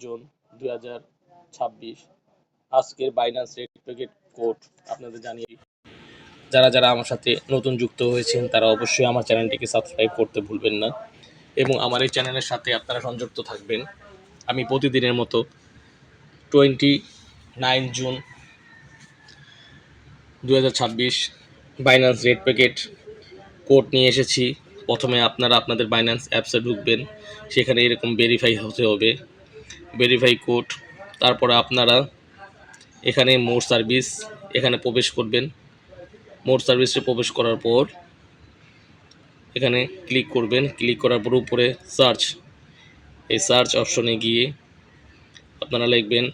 June 2026 আজকের Binance rate packet code আপনাদের জানিয়ে দিই। যারা যারা আমার সাথে নতুন যুক্ত হয়েছেন তারা অবশ্যই আমার চ্যানেলটিকে সাবস্ক্রাইব করতে ভুলবেন না এবং আমার এই চ্যানেলের সাথে আপনারা সংযুক্ত থাকবেন। আমি প্রতিদিনের মতো 29 June 2026 Binance rate packet code নিয়ে এসেছি। প্রথমে আপনারা আপনাদের বাইন্যান্স অ্যাপসে ঢুকবেন, সেখানে এরকম ভেরিফাই হতে হবে, ভেরিফাই কোড। তারপরে আপনারা এখানে মোর সার্ভিস এখানে প্রবেশ করবেন। মোর সার্ভিসে প্রবেশ করার পর এখানে ক্লিক করবেন। ক্লিক করার পর উপরে সার্চ, এই সার্চ অপশনে গিয়ে আপনারা লিখবেন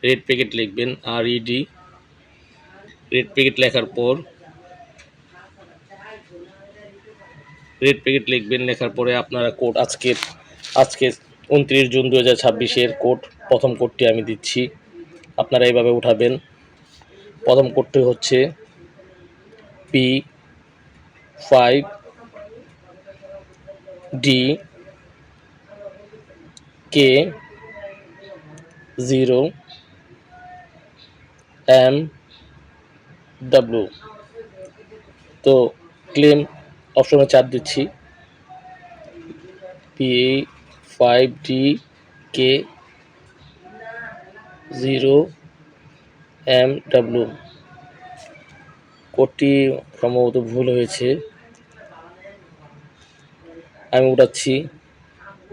রেড প্যাকেট, লিখবেন RED, রেড প্যাকেট লেখার পর রেড প্যাকেট লিখবেন। লেখার পরে আপনারা কোড আজকে 29 জুন 2026 কোড, প্রথম কোডটি আমি দিচ্ছি, আপনারা এইভাবে উঠাবেন। প্রথম কোডটি হচ্ছে P5DK0MW। তো ক্লেম অপশনে চাপ দিচ্ছি, P5DK0MW। কোডটি সম্ভবত ভুল হয়েছে, আমি উঠাচ্ছি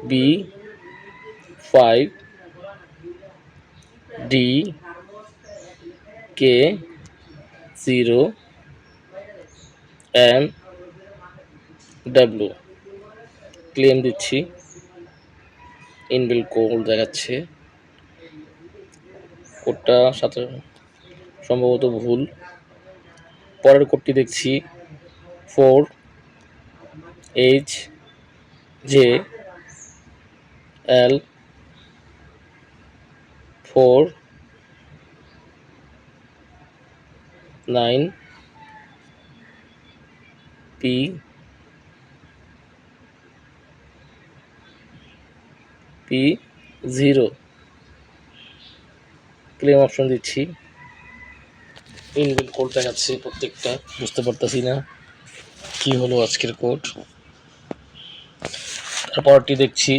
B5DK0MW। ক্লেম দিচ্ছি, ইনবিল কোড দেখাচ্ছে, কোডটা সাথে সম্ভবত ভুল। পরের কোডটি দেখছি 4HJL49P0। ক্লেম অপশন দিচ্ছি, ইনবিল কোড দেখাচ্ছে, প্রত্যেকটা বুঝতে পারতেছি না কি হলো আজকের কোড। তারপরটি দেখছি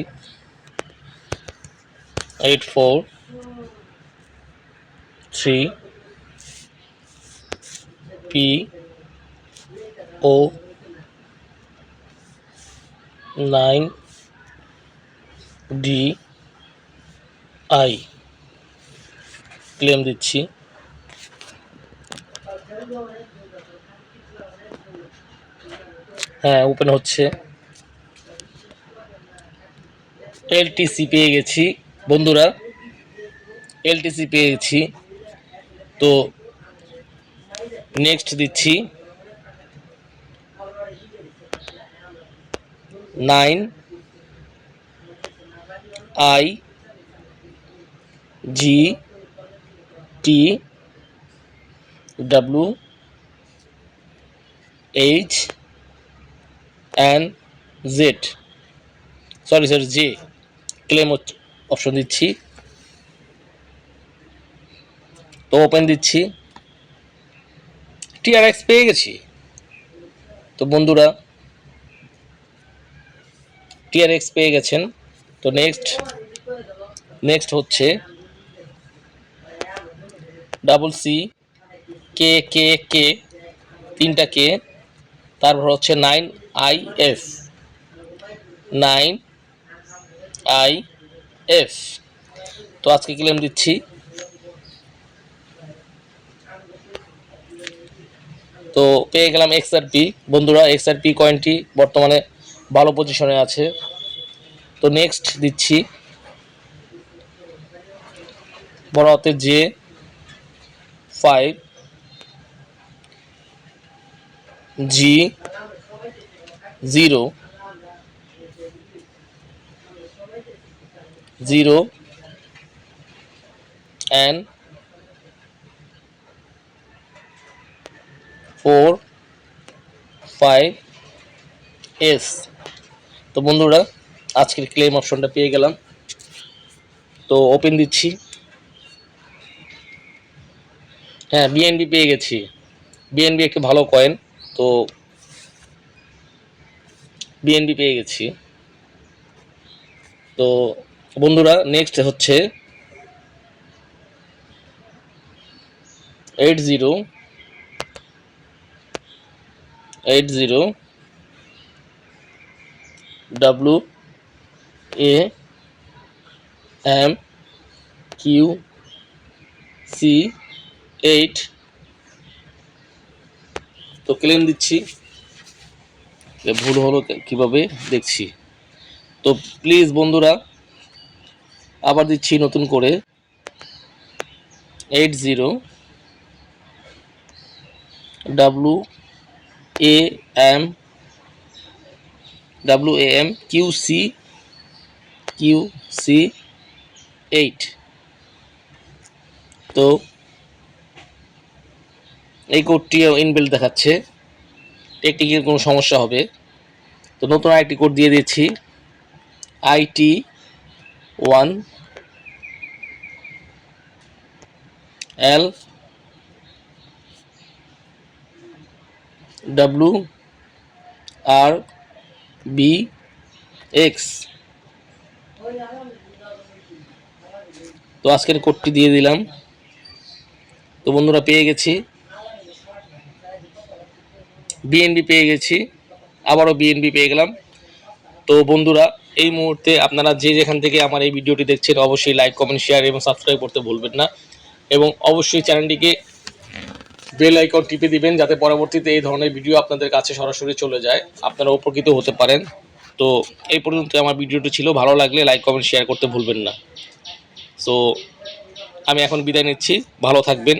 843PO9DI। ক্লেম দিচ্ছি, হ্যাঁ ওপেন হচ্ছে। LTC পেয়ে গেছি বন্ধুরা, LTC পেয়ে গেছি। তো নেক্সট দিচ্ছি 9IGTWHNZ, sorry J। Claim option দিচ্ছি, তো ওপেন দিচ্ছি। TRX পেয়ে গেছি। তো বন্ধুরা TRX পেয়ে গেছেন। তো নেক্সট হচ্ছে CCKKK, 3টা K, তারপর হচ্ছে 9IF। তো আজকে ক্লেম দিচ্ছি। তো পেয়ে গেলাম XRP বন্ধুরা, XRP কয়েনটি বর্তমানে ভালো পজিশনে আছে। তো নেক্সট দিচ্ছি বড় হাতের G0N45S। তো বন্ধুরা আজকের ক্লেম অপশনটা পেয়ে গেলাম। তো ওপেন দিচ্ছি। হ্যাঁ, বিএনবি পেয়ে গেছি। বিএনবি একটি ভালো কয়েন। তো বিএনবি পেয়ে গেছি। তো বন্ধুরা নেক্সট হচ্ছে 80 WAMQC8। তো ক্লেম দিচ্ছি, ভুল হলো কিভাবে দেখছি। তো প্লিজ বন্ধুরা আবার দিচ্ছি নতুন করে 80 WAMQC8। তো এই কোডটিও ইনবিল্ট দেখাচ্ছে, টেকনিকের কোনো সমস্যা হবে। তো নতুন আরেকটি কোড দিয়ে দিচ্ছি IT1LWRBX। তো আজকের কোডটি দিয়ে দিলাম। তো বন্ধুরা পেয়ে গেছি, বিএনবি পেয়ে গেছি, আবারও বিএনবি পেয়ে গেলাম। তো বন্ধুরা এই মুহূর্তে আপনারা যে যেখান থেকে আমার এই ভিডিওটি দেখছেন অবশ্যই লাইক, কমেন্ট, শেয়ার এবং সাবস্ক্রাইব করতে ভুলবেন না, এবং অবশ্যই চ্যানেলটিকে বেল আইকন টিপে দিবেন যাতে পরবর্তীতে এই ধরনের ভিডিও আপনাদের কাছে সরাসরি চলে যায়, আপনারা উপকৃত হতে পারেন। তো এই পর্যন্ত আমার ভিডিওটি ছিল, ভালো লাগলে লাইক, কমেন্ট, শেয়ার করতে ভুলবেন না। সো আমি এখন বিদায় নিচ্ছি, ভালো থাকবেন।